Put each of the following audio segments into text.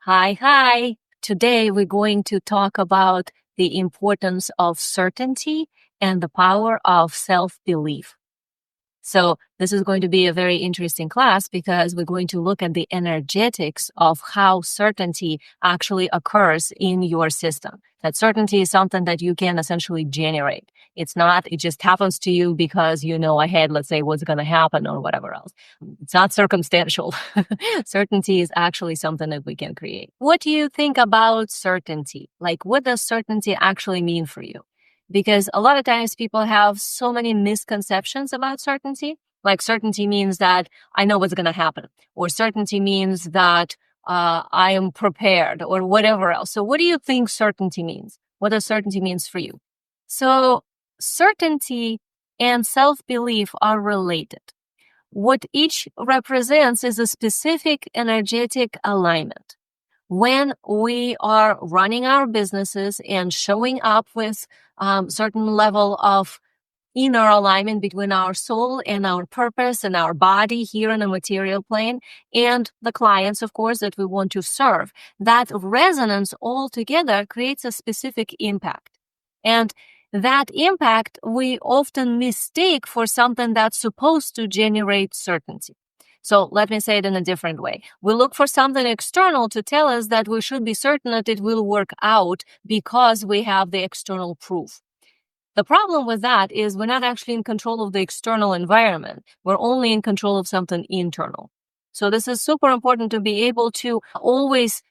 Hi. Today we're going to talk about the importance of certainty and the power of self-belief. So this is going to be a very interesting class because we're going to look at the energetics of how certainty actually occurs in your system. That certainty is something that you can essentially generate. It just happens to you because you know ahead, let's say, what's going to happen or whatever else. It's not circumstantial. Certainty is actually something that we can create. What do you think about certainty? Like, what does certainty actually mean for you? Because a lot of times people have so many misconceptions about certainty. Like certainty means that I know what's going to happen, or certainty means that I am prepared, or whatever else. So what do you think certainty means? What does certainty means for you? So certainty and self-belief are related. What each represents is a specific energetic alignment. When we are running our businesses and showing up with certain level of inner alignment between our soul and our purpose and our body here in the material plane and the clients, of course, that we want to serve, that resonance all together creates a specific impact. And that impact we often mistake for something that's supposed to generate certainty. So let me say it in a different way. We look for something external to tell us that we should be certain that it will work out because we have the external proof. The problem with that is we're not actually in control of the external environment. We're only in control of something internal. So this is super important to be able to always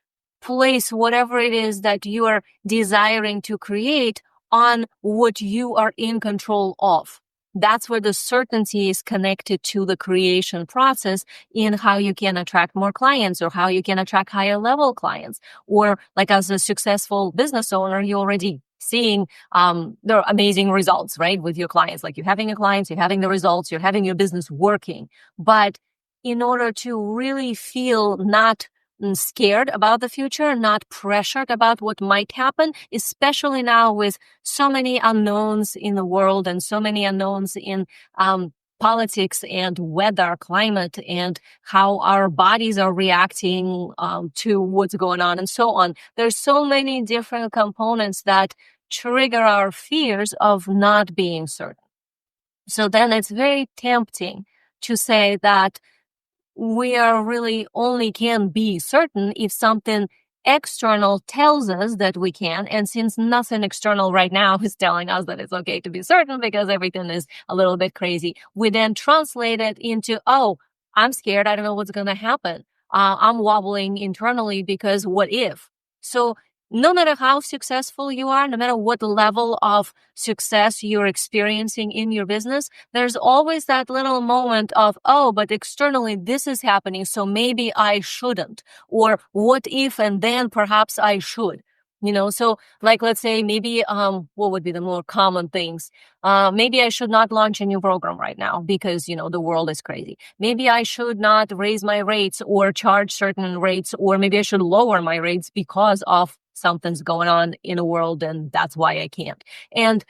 place whatever it is that you are desiring to create on what you are in control of. That's where the certainty is connected to the creation process in how you can attract more clients or how you can attract higher level clients. Or like as a successful business owner, you're already seeing the amazing results, right? With your clients, like you're having your clients, you're having the results, you're having your business working. But in order to really feel not scared about the future, not pressured about what might happen, especially now with so many unknowns in the world and so many unknowns in politics and weather, climate, and how our bodies are reacting to what's going on and so on. There's so many different components that trigger our fears of not being certain. So then it's very tempting to say that we are really only can be certain if something external tells us that we can. And since nothing external right now is telling us that it's okay to be certain because everything is a little bit crazy, we then translate it into, oh, I'm scared. I don't know what's going to happen. I'm wobbling internally because what if? So no matter how successful you are, no matter what level of success you're experiencing in your business, there's always that little moment of, oh, but externally this is happening, so maybe I shouldn't. Or what if, and then perhaps I should. So like, let's say maybe, what would be the more common things? Maybe I should not launch a new program right now because, the world is crazy. Maybe I should not raise my rates or charge certain rates, or maybe I should lower my rates because of something's going on in the world and that's why I can't. And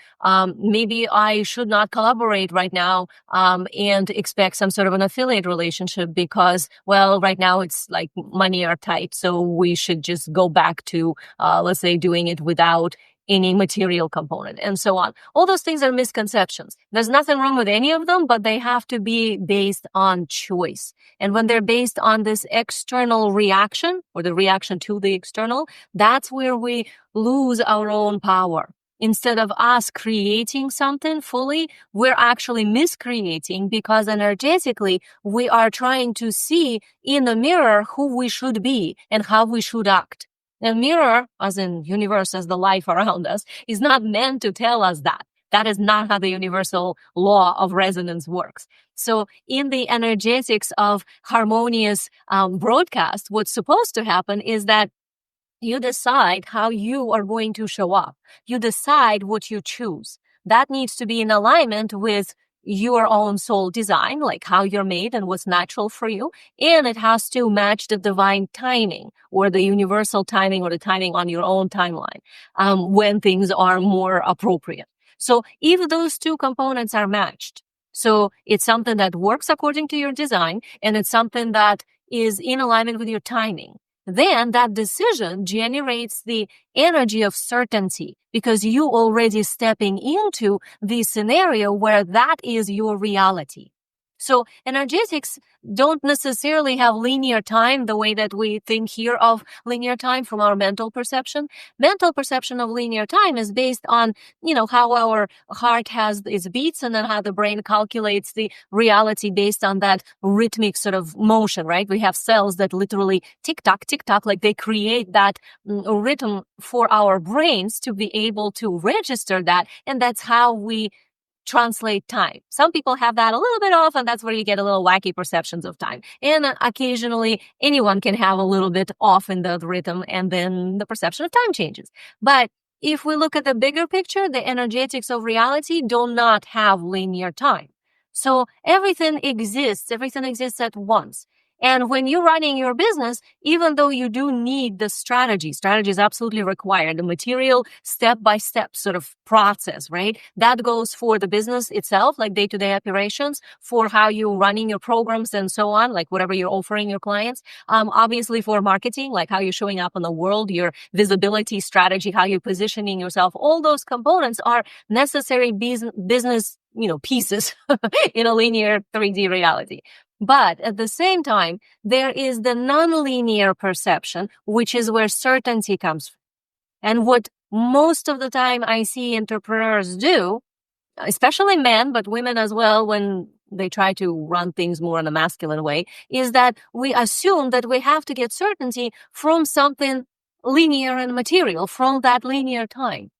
maybe I should not collaborate right now and expect some sort of an affiliate relationship because, well, right now it's like money are tight. So we should just go back to, let's say, doing it without any material component and so on. All those things are misconceptions. There's nothing wrong with any of them, but they have to be based on choice. And when they're based on this external reaction or the reaction to the external, that's where we lose our own power. Instead of us creating something fully, we're actually miscreating because energetically we are trying to see in the mirror who we should be and how we should act. The mirror, as in universe, as the life around us, is not meant to tell us that. That is not how the universal law of resonance works. So in the energetics of harmonious broadcast, what's supposed to happen is that you decide how you are going to show up. You decide what you choose. That needs to be in alignment with your own soul design, like how you're made and what's natural for you. And it has to match the divine timing or the universal timing or the timing on your own timeline when things are more appropriate. So if those two components are matched, so it's something that works according to your design and it's something that is in alignment with your timing, then that decision generates the energy of certainty because you already stepping into the scenario where that is your reality. So energetics don't necessarily have linear time the way that we think here of linear time from our mental perception. Mental perception of linear time is based on, how our heart has its beats and then how the brain calculates the reality based on that rhythmic sort of motion, right? We have cells that literally tick tock, like they create that rhythm for our brains to be able to register that. And that's how we translate time. Some people have that a little bit off, and that's where you get a little wacky perceptions of time. And occasionally anyone can have a little bit off in the rhythm, and then the perception of time changes. But if we look at the bigger picture, the energetics of reality do not have linear time. So everything exists at once. And when you're running your business, even though you do need the strategy is absolutely required, the material step-by-step sort of process, right? That goes for the business itself, like day-to-day operations, for how you're running your programs and so on, like whatever you're offering your clients. Obviously for marketing, like how you're showing up in the world, your visibility strategy, how you're positioning yourself, all those components are necessary business pieces in a linear 3D reality. But at the same time, there is the nonlinear perception, which is where certainty comes from. And what most of the time I see entrepreneurs do, especially men, but women as well, when they try to run things more in a masculine way, is that we assume that we have to get certainty from something linear and material, from that linear time.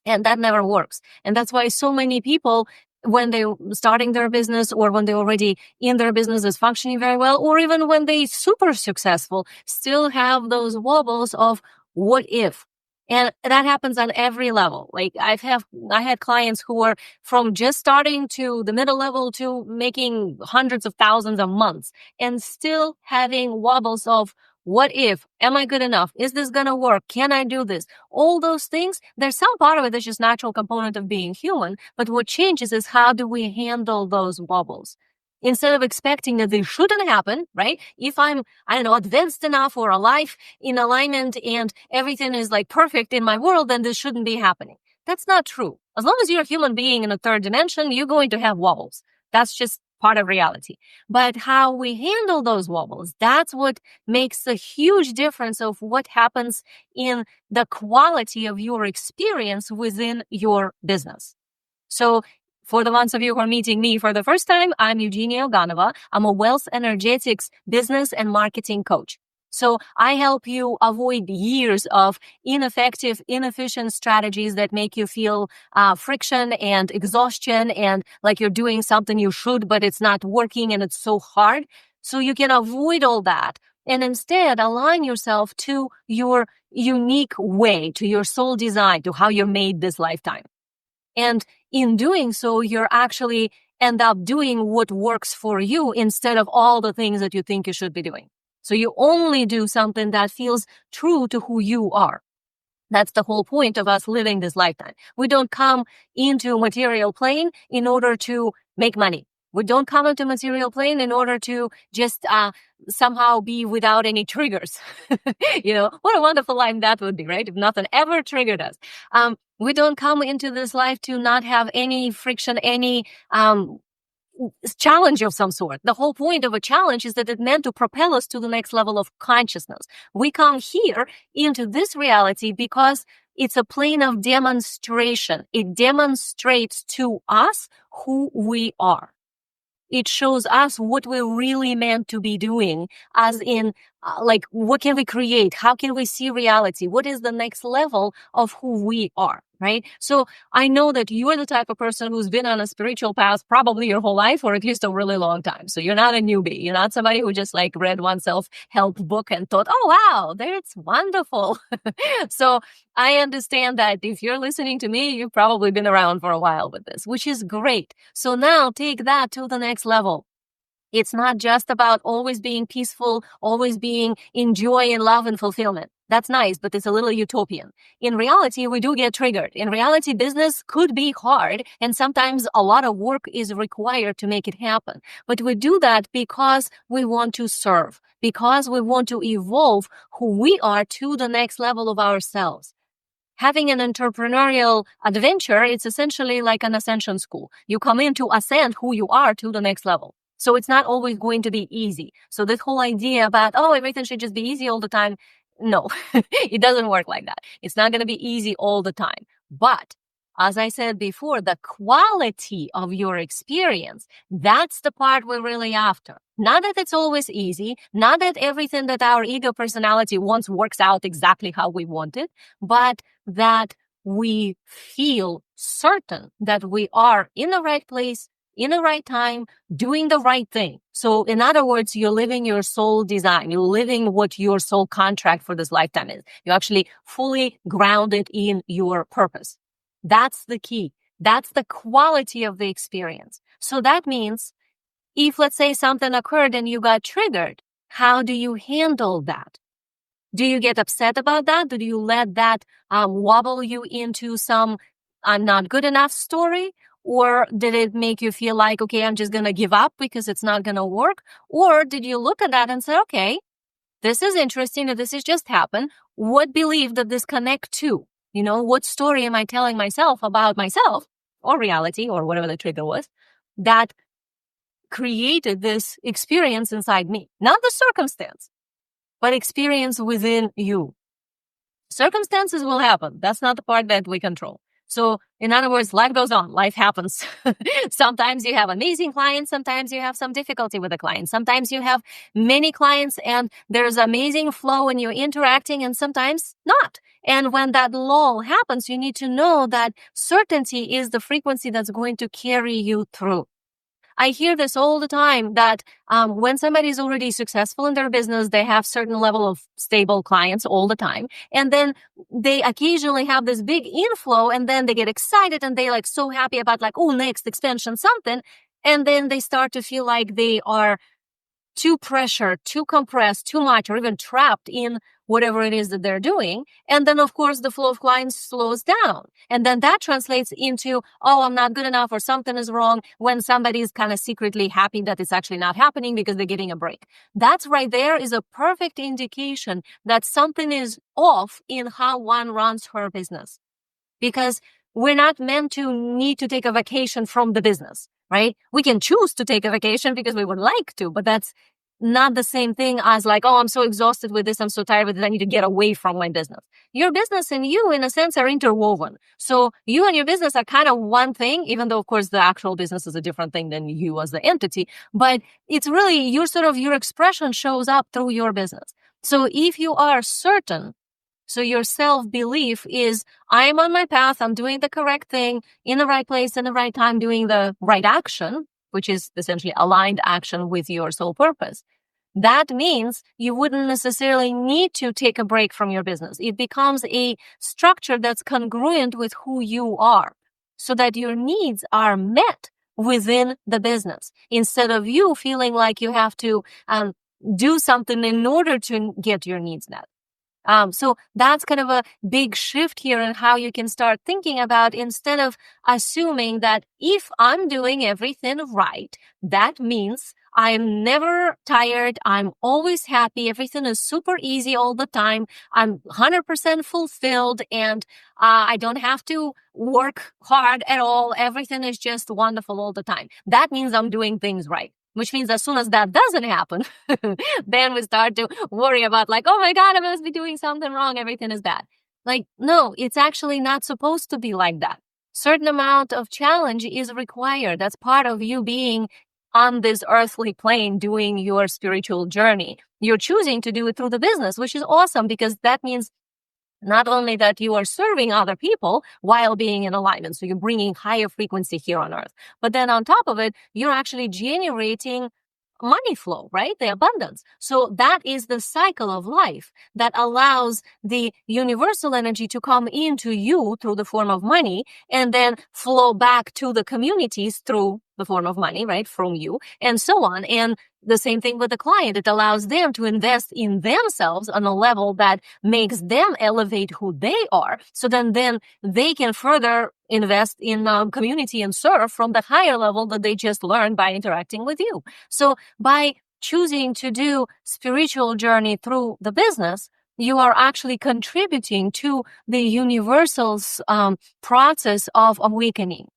And that never works. And that's why so many people, when they're starting their business or when they're already in their business is functioning very well, or even when they're super successful, still have those wobbles of what if. And that happens on every level. Like I had clients who were from just starting to the middle level to making hundreds of thousands a month and still having wobbles of what if? Am I good enough? Is this going to work? Can I do this? All those things, there's some part of it that's just natural component of being human. But what changes is how do we handle those wobbles? Instead of expecting that they shouldn't happen, right? If I'm, advanced enough or alive in alignment and everything is like perfect in my world, then this shouldn't be happening. That's not true. As long as you're a human being in a third dimension, you're going to have wobbles. That's just part of reality. But how we handle those wobbles, that's what makes a huge difference of what happens in the quality of your experience within your business. So for the ones of you who are meeting me for the first time, I'm Eugenia Oganova. I'm a wealth energetics business and marketing coach. So I help you avoid years of ineffective, inefficient strategies that make you feel friction and exhaustion and like you're doing something you should, but it's not working and it's so hard. So you can avoid all that and instead align yourself to your unique way, to your soul design, to how you're made this lifetime. And in doing so, you're actually end up doing what works for you instead of all the things that you think you should be doing. So you only do something that feels true to who you are. That's the whole point of us living this lifetime. We don't come into material plane in order to make money. We don't come into material plane in order to just somehow be without any triggers. What a wonderful life that would be, right? If nothing ever triggered us. We don't come into this life to not have any friction, any challenge of some sort. The whole point of a challenge is that it's meant to propel us to the next level of consciousness. We come here into this reality because it's a plane of demonstration. It demonstrates to us who we are. It shows us what we're really meant to be doing, as in, what can we create? How can we see reality? What is the next level of who we are, right? So I know that you are the type of person who's been on a spiritual path probably your whole life, or at least a really long time. So you're not a newbie. You're not somebody who just read one self-help book and thought, oh, wow, that's wonderful. So I understand that if you're listening to me, you've probably been around for a while with this, which is great. So now take that to the next level. It's not just about always being peaceful, always being in joy and love and fulfillment. That's nice, but it's a little utopian. In reality, we do get triggered. In reality, business could be hard, and sometimes a lot of work is required to make it happen. But we do that because we want to serve, because we want to evolve who we are to the next level of ourselves. Having an entrepreneurial adventure, it's essentially like an ascension school. You come in to ascend who you are to the next level. So it's not always going to be easy. So this whole idea about, oh, everything should just be easy all the time. No, it doesn't work like that. It's not going to be easy all the time. But as I said before, the quality of your experience, that's the part we're really after. Not that it's always easy, not that everything that our ego personality wants works out exactly how we want it, but that we feel certain that we are in the right place, in the right time, doing the right thing. So in other words, you're living your soul design. You're living what your soul contract for this lifetime is. You're actually fully grounded in your purpose. That's the key. That's the quality of the experience. So that means if, let's say, something occurred and you got triggered, how do you handle that? Do you get upset about that? Do you let that wobble you into some I'm not good enough story? Or did it make you feel like, okay, I'm just going to give up because it's not going to work? Or did you look at that and say, okay, this is interesting that this has just happened. What belief did this connect to? You know, what story am I telling myself about myself or reality or whatever the trigger was that created this experience inside me? Not the circumstance, but experience within you. Circumstances will happen. That's not the part that we control. So in other words, life goes on. Life happens. Sometimes you have amazing clients. Sometimes you have some difficulty with a client. Sometimes you have many clients and there's amazing flow and you're interacting and sometimes not. And when that lull happens, you need to know that certainty is the frequency that's going to carry you through. I hear this all the time that when somebody is already successful in their business, they have certain level of stable clients all the time. And then they occasionally have this big inflow and then they get excited and they like so happy about like, oh, next expansion, something. And then they start to feel like they are too pressured, too compressed, too much, or even trapped in whatever it is that they're doing. And then, of course, the flow of clients slows down. And then that translates into, oh, I'm not good enough or something is wrong when somebody is kind of secretly happy that it's actually not happening because they're getting a break. That's right there is a perfect indication that something is off in how one runs her business. Because we're not meant to need to take a vacation from the business, right? We can choose to take a vacation because we would like to, but that's not the same thing as like, oh, I'm so exhausted with this. I'm so tired with it. I need to get away from my business. Your business and you, in a sense, are interwoven. So you and your business are kind of one thing, even though, of course, the actual business is a different thing than you as the entity. But it's really your expression shows up through your business. So if you are certain, so your self-belief is, I'm on my path, I'm doing the correct thing, in the right place, in the right time, doing the right action, which is essentially aligned action with your soul purpose. That means you wouldn't necessarily need to take a break from your business. It becomes a structure that's congruent with who you are, so that your needs are met within the business, instead of you feeling like you have to do something in order to get your needs met. So that's kind of a big shift here in how you can start thinking about, instead of assuming that if I'm doing everything right, that means I'm never tired. I'm always happy. Everything is super easy all the time. I'm 100% fulfilled and I don't have to work hard at all. Everything is just wonderful all the time. That means I'm doing things right. Which means as soon as that doesn't happen, then we start to worry about like, oh my God, I must be doing something wrong. Everything is bad. Like, no, it's actually not supposed to be like that. Certain amount of challenge is required. That's part of you being on this earthly plane doing your spiritual journey. You're choosing to do it through the business, which is awesome because that means not only that you are serving other people while being in alignment, so you're bringing higher frequency here on earth, but then on top of it, you're actually generating money flow, right? The abundance. So that is the cycle of life that allows the universal energy to come into you through the form of money and then flow back to the communities through the form of money, right, from you, and so on. And the same thing with the client. It allows them to invest in themselves on a level that makes them elevate who they are. So then they can further invest in community and serve from the higher level that they just learned by interacting with you. So by choosing to do spiritual journey through the business, you are actually contributing to the universal's process of awakening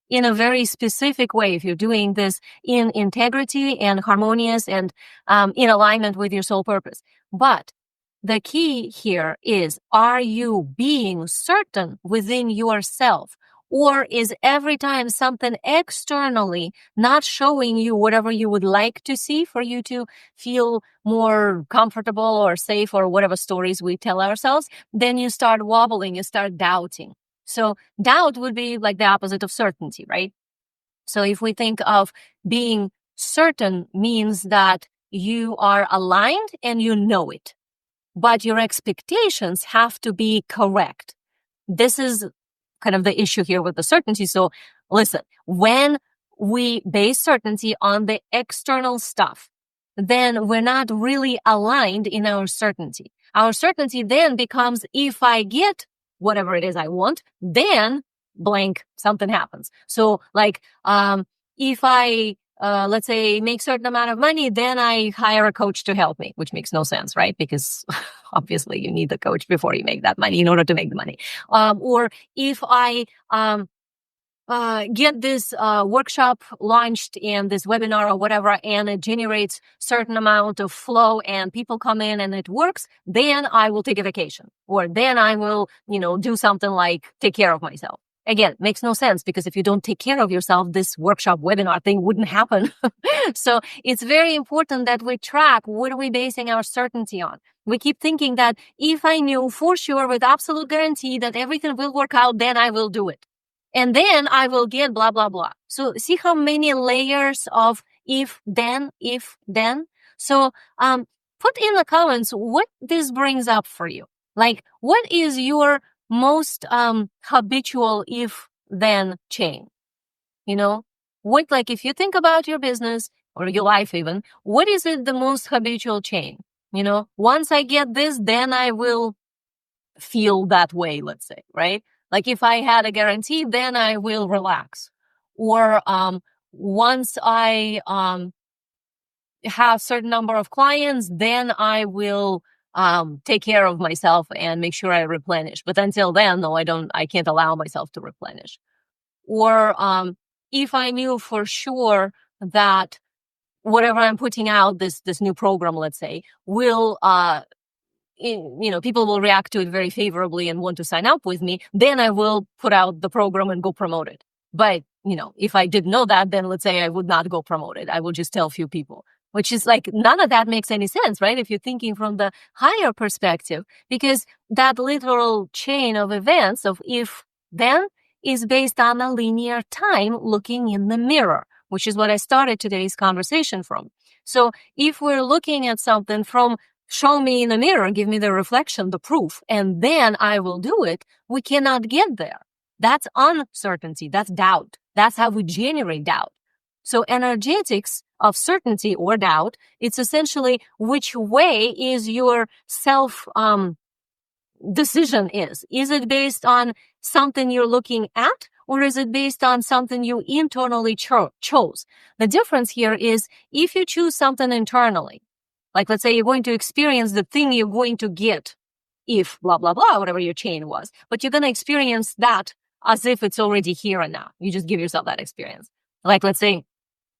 in a very specific way. If you're doing this in integrity and harmonious and in alignment with your soul purpose. But the key here is, are you being certain within yourself? Or is every time something externally not showing you whatever you would like to see for you to feel more comfortable or safe, or whatever stories we tell ourselves, then you start wobbling, you start doubting. So doubt would be like the opposite of certainty, right? So if we think of being certain, means that you are aligned and you know it, but your expectations have to be correct. This is kind of the issue here with the certainty. So listen, when we base certainty on the external stuff, then we're not really aligned in our certainty. Our certainty then becomes, if I get whatever it is I want, then blank, something happens. So like, if I, let's say, make certain amount of money, then I hire a coach to help me, which makes no sense, right? Because obviously you need the coach before you make that money in order to make the money. Or if I, get this workshop launched and this webinar or whatever, and it generates certain amount of flow and people come in and it works, then I will take a vacation, or then I will, do something like take care of myself. Again, makes no sense, because if you don't take care of yourself, this workshop webinar thing wouldn't happen. So it's very important that we track, what are we basing our certainty on? We keep thinking that if I knew for sure with absolute guarantee that everything will work out, then I will do it. And then I will get blah, blah, blah. So see how many layers of if, then. So put in the comments what this brings up for you. Like, what is your most habitual if, then chain? What, like, if you think about your business or your life even, what is it the most habitual chain? Once I get this, then I will feel that way, let's say, right? Like if I had a guarantee, then I will relax. Or once I have certain number of clients, then I will take care of myself and make sure I replenish. But until then, no, I can't allow myself to replenish. Or if I knew for sure that whatever I'm putting out, this new program, let's say, will people will react to it very favorably and want to sign up with me, then I will put out the program and go promote it. But, if I didn't know that, then let's say I would not go promote it. I will just tell a few people, which is like, none of that makes any sense, right? If you're thinking from the higher perspective, because that literal chain of events of if, then is based on a linear time looking in the mirror, which is what I started today's conversation from. So if we're looking at something from show me in the mirror, give me the reflection, the proof, and then I will do it, we cannot get there. That's uncertainty. That's doubt. That's how we generate doubt. So energetics of certainty or doubt, it's essentially which way is your self decision is. Is it based on something you're looking at, or is it based on something you internally chose? The difference here is if you choose something internally, like let's say you're going to experience the thing you're going to get if blah, blah, blah, whatever your chain was, but you're going to experience that as if it's already here and now. You just give yourself that experience. Like let's say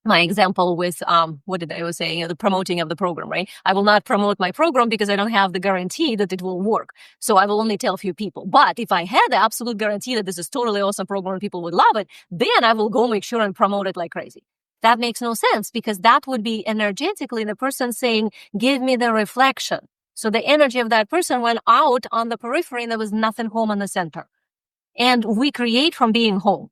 my example with, what did I was saying, the promoting of the program, right? I will not promote my program because I don't have the guarantee that it will work. So I will only tell a few people. But if I had the absolute guarantee that this is totally awesome program and people would love it, then I will go make sure and promote it like crazy. That makes no sense, because that would be energetically the person saying, give me the reflection. So the energy of that person went out on the periphery and there was nothing home in the center. And we create from being home.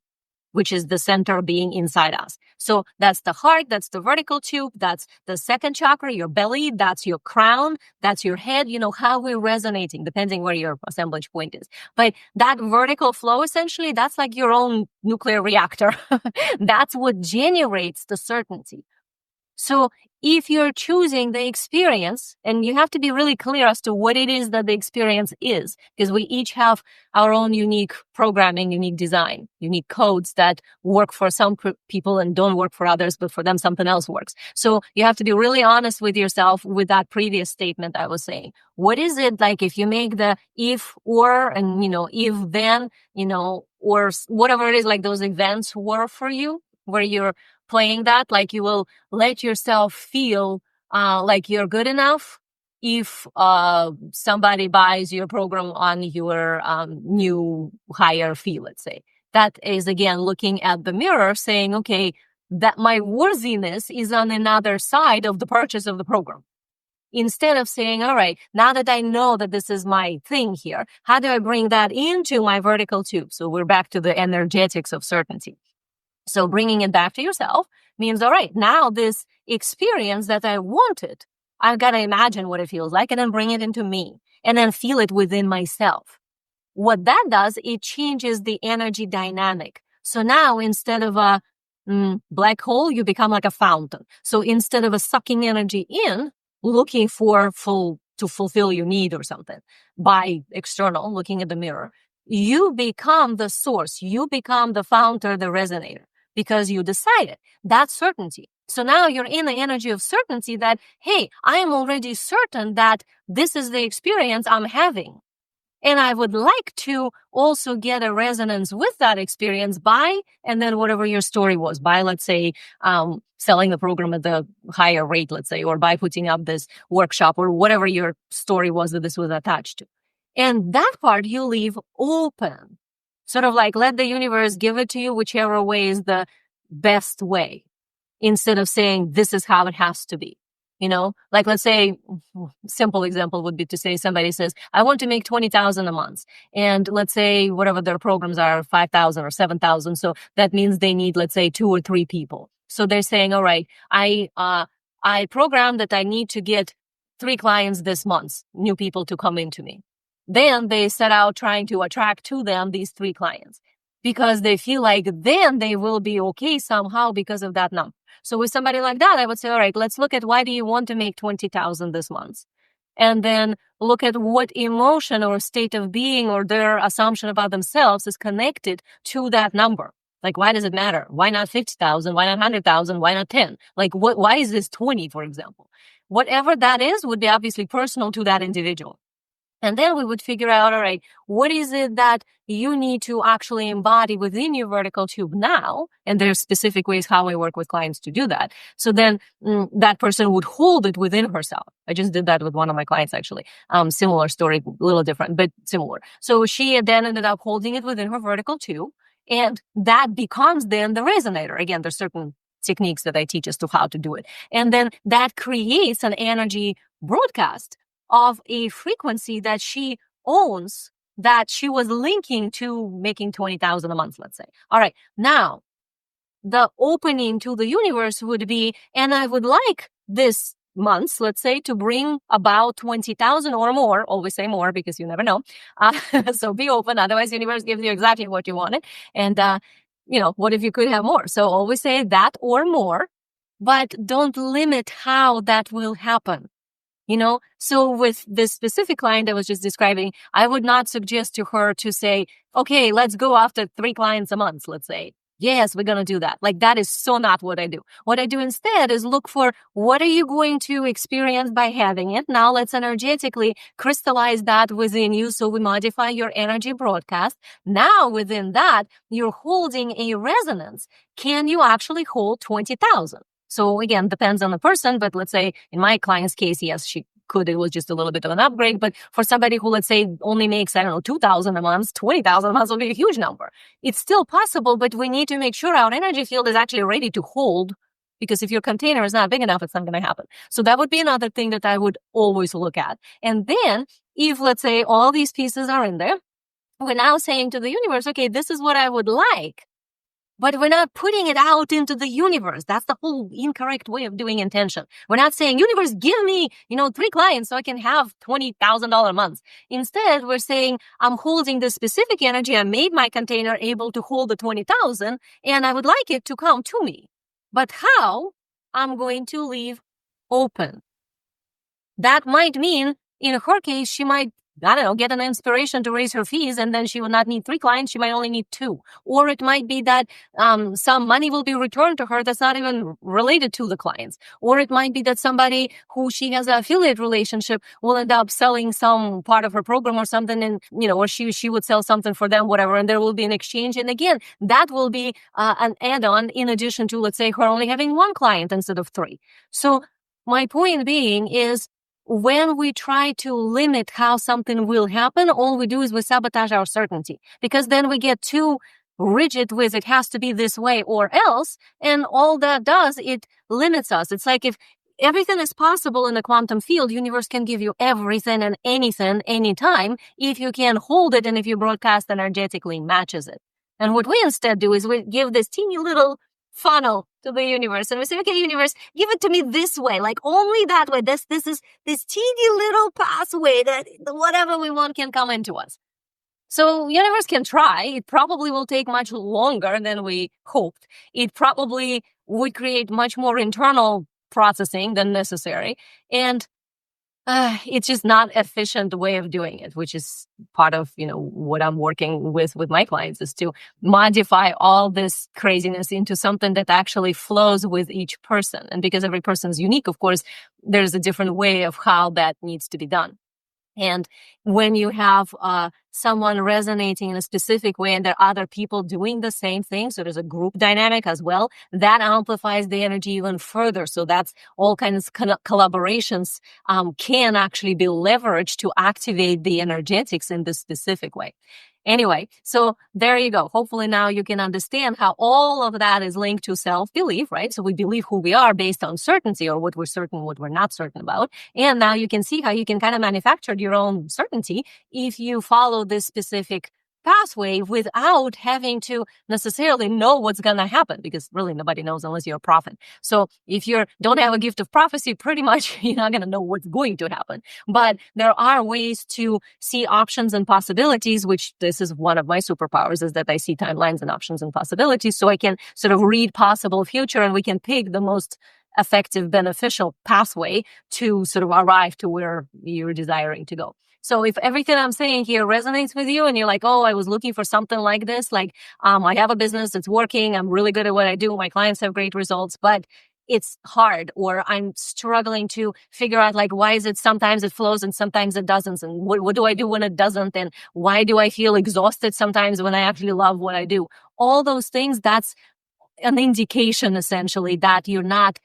which is the center being inside us. So that's the heart, that's the vertical tube, that's the second chakra, your belly, that's your crown, that's your head, how we're resonating, depending where your assemblage point is. But that vertical flow, essentially, that's like your own nuclear reactor. That's what generates the certainty. So if you're choosing the experience, and you have to be really clear as to what it is that the experience is, because we each have our own unique programming, unique design, unique codes that work for some people and don't work for others, but for them something else works. So you have to be really honest with yourself with that previous statement I was saying. What is it like if you make the if, or, and, if, then, or whatever it is, like those events were for you, where you're playing that, like you will let yourself feel like you're good enough if somebody buys your program on your new higher fee, let's say. That is, again, looking at the mirror saying, okay, that my worthiness is on another side of the purchase of the program. Instead of saying, all right, now that I know that this is my thing here, how do I bring that into my vertical tube? So we're back to the energetics of certainty. So bringing it back to yourself means, all right, now this experience that I wanted, I've got to imagine what it feels like and then bring it into me and then feel it within myself. What that does, it changes the energy dynamic. So now instead of a black hole, you become like a fountain. So instead of a sucking energy in, looking to fulfill your need or something by external, looking at the mirror, you become the source. You become the founder, the resonator, because you decided. That's certainty. So now you're in the energy of certainty that, hey, I am already certain that this is the experience I'm having. And I would like to also get a resonance with that experience by, and then whatever your story was, by, let's say, selling the program at the higher rate, let's say, or by putting up this workshop, or whatever your story was that this was attached to. And that part you leave open. Sort of like let the universe give it to you whichever way is the best way, instead of saying this is how it has to be. Like, let's say, simple example would be to say somebody says, I want to make 20,000 a month. And let's say whatever their programs are, 5,000 or 7,000. So that means they need, let's say, 2 or 3 people. So they're saying, all right, I program that I need to get 3 clients this month, new people to come into me. Then they set out trying to attract to them these 3 clients because they feel like then they will be okay somehow because of that number. So with somebody like that, I would say, all right, let's look at why do you want to make 20,000 this month? And then look at what emotion or state of being or their assumption about themselves is connected to that number. Like, why does it matter? Why not 50,000? Why not 100,000? Why not 10? Like, why is this 20, for example? Whatever that is would be obviously personal to that individual. And then we would figure out, all right, what is it that you need to actually embody within your vertical tube now? And there's specific ways how I work with clients to do that. So then that person would hold it within herself. I just did that with one of my clients, actually. Similar story, a little different, but similar. So she then ended up holding it within her vertical tube. And that becomes then the resonator. Again, there's certain techniques that I teach as to how to do it. And then that creates an energy broadcast of a frequency that she owns, that she was linking to making 20,000 a month, let's say. All right. Now, the opening to the universe would be, and I would like this month, let's say, to bring about 20,000 or more. Always say more because you never know. So be open. Otherwise, the universe gives you exactly what you wanted. And, what if you could have more? So always say that or more, but don't limit how that will happen. So with this specific client I was just describing, I would not suggest to her to say, okay, let's go after 3 clients a month, let's say. Yes, we're going to do that. Like, that is so not what I do. What I do instead is look for what are you going to experience by having it. Now let's energetically crystallize that within you. So we modify your energy broadcast. Now within that, you're holding a resonance. Can you actually hold 20,000? So again, depends on the person, but let's say in my client's case, yes, she could. It was just a little bit of an upgrade. But for somebody who, let's say, only makes, 2,000 a month, 20,000 a month would be a huge number. It's still possible, but we need to make sure our energy field is actually ready to hold, because if your container is not big enough, it's not going to happen. So that would be another thing that I would always look at. And then if, let's say, all these pieces are in there, we're now saying to the universe, okay, this is what I would like. but we're not putting it out into the universe. That's the whole incorrect way of doing intention. We're not saying, universe, give me, 3 clients so I can have $20,000 months. Instead, we're saying, I'm holding this specific energy. I made my container able to hold the 20,000 and I would like it to come to me. But how? I'm going to leave open. That might mean, in her case, she might, get an inspiration to raise her fees, and then she will not need 3 clients. She might only need 2. Or it might be that some money will be returned to her that's not even related to the clients. Or it might be that somebody who she has an affiliate relationship will end up selling some part of her program or something, and, or she would sell something for them, whatever, and there will be an exchange. And again, that will be an add-on in addition to, let's say, her only having 1 client instead of 3. So my point being is, when we try to limit how something will happen, all we do is we sabotage our certainty, because then we get too rigid with it has to be this way or else. And all that does, it limits us. It's like if everything is possible in the quantum field, universe can give you everything and anything, anytime, if you can hold it and if your broadcast energetically matches it. And what we instead do is we give this teeny little funnel to the universe, and we say, okay, universe, give it to me this way, like only that way. This is this teeny little pathway that whatever we want can come into us. So universe can try. It probably will take much longer than we hoped. It probably would create much more internal processing than necessary, and it's just not efficient way of doing it, which is part of, what I'm working with my clients, is to modify all this craziness into something that actually flows with each person. And because every person is unique, of course, there's a different way of how that needs to be done. And when you have someone resonating in a specific way and there are other people doing the same thing, so there's a group dynamic as well, that amplifies the energy even further. So that's all kinds of collaborations can actually be leveraged to activate the energetics in this specific way. Anyway, so there you go. Hopefully now you can understand how all of that is linked to self-belief, right? So we believe who we are based on certainty, or what we're certain, what we're not certain about. And now you can see how you can kind of manufacture your own certainty if you follow this specific pathway without having to necessarily know what's going to happen, because really nobody knows unless you're a prophet. So if you don't have a gift of prophecy, pretty much you're not going to know what's going to happen. But there are ways to see options and possibilities, which this is one of my superpowers, is that I see timelines and options and possibilities. So I can sort of read possible future, and we can pick the most effective, beneficial pathway to sort of arrive to where you're desiring to go. So if everything I'm saying here resonates with you and you're like, oh, I was looking for something like this, like I have a business, it's working, I'm really good at what I do, my clients have great results, but it's hard, or I'm struggling to figure out, like, why is it sometimes it flows and sometimes it doesn't, and what do I do when it doesn't, and why do I feel exhausted sometimes when I actually love what I do? All those things, that's an indication essentially that you're not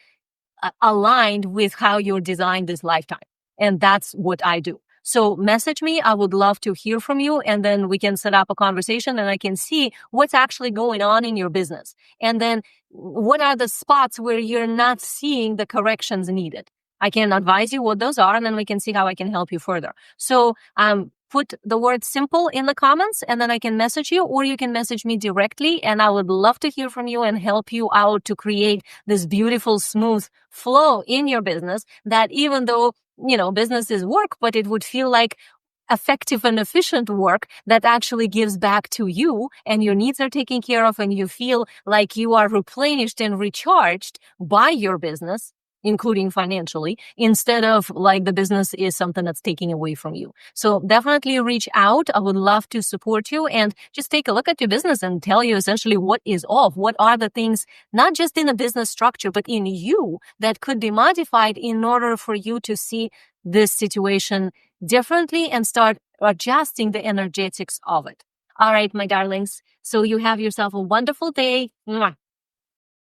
aligned with how you're designed this lifetime. And that's what I do. So message me. I would love to hear from you, and then we can set up a conversation and I can see what's actually going on in your business. And then what are the spots where you're not seeing the corrections needed? I can advise you what those are, and then we can see how I can help you further. So put the word simple in the comments, and then I can message you, or you can message me directly, and I would love to hear from you and help you out to create this beautiful, smooth flow in your business that, even though, business is work, but it would feel like effective and efficient work that actually gives back to you, and your needs are taken care of, and you feel like you are replenished and recharged by your business, including financially, instead of like the business is something that's taking away from you. So definitely reach out. I would love to support you, and just take a look at your business and tell you essentially what is off. What are the things, not just in the business structure, but in you, that could be modified in order for you to see this situation differently and start adjusting the energetics of it. All right, my darlings. So you have yourself a wonderful day. Mwah.